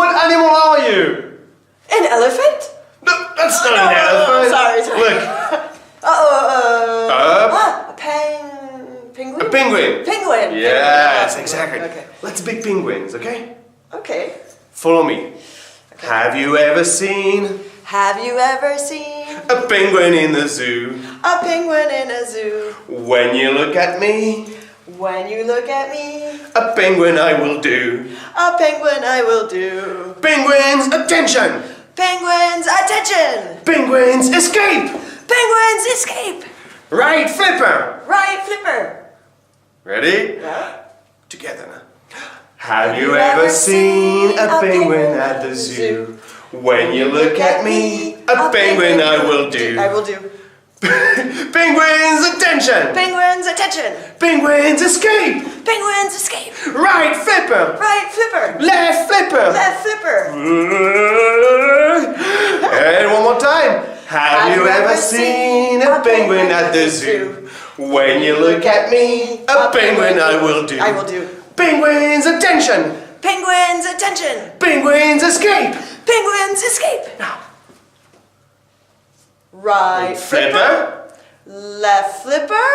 What animal are you? An elephant? No, that's not an elephant. Sorry. Look. A penguin? A penguin. Penguin. Yes, Penguin. exactly. Okay. Let's be penguins, okay? Okay. Follow me. Okay. Have you ever seen a penguin in the zoo? A penguin in a zoo. When you look at me, a penguin I will do. A penguin I will do. Penguins, attention! Penguins, attention! Penguins, escape! Penguins, escape! Right flipper! Right flipper! Ready? Yeah. Together now. Have you ever seen a penguin at the zoo? When you look at me, a penguin I will do. I will do. Penguins, attention! Penguins, attention! Penguins, escape! Penguins, escape! Right flipper! Right flipper! Left flipper! Left flipper! And one more time. Have you ever seen a penguin at the zoo? When you look at me, a penguin I will do. I will do. Penguins, attention! Penguins, attention! Penguins, escape! Penguins, escape! Now. Right Flipper. Left flipper.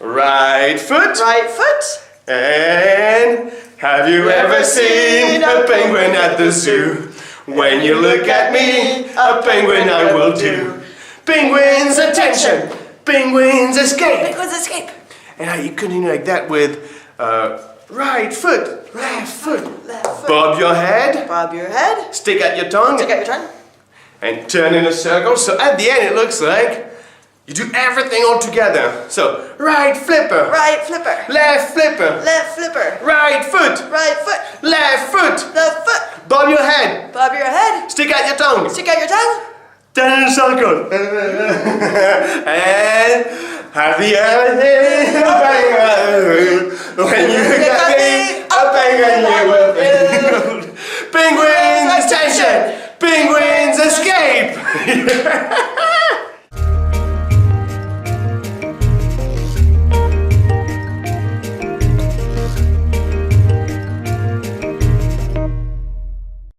Right foot. Right foot. And have you ever seen a penguin at the zoo? When you look at me, a penguin I will do. Penguins, attention! Penguins, escape! Penguins, escape! And now you continue like that with right foot, left foot. Left foot. Bob your head. Bob your head. Stick out your tongue. Stick out your tongue. And turn in a circle. So at the end it looks like you do everything all together. So right flipper. Right flipper. Left flipper. Left flipper. Right foot. Right foot. Left foot. Left foot. Bob your head. Bob your head. Stick out your tongue. Stick out your tongue. Turn in a circle. And have the other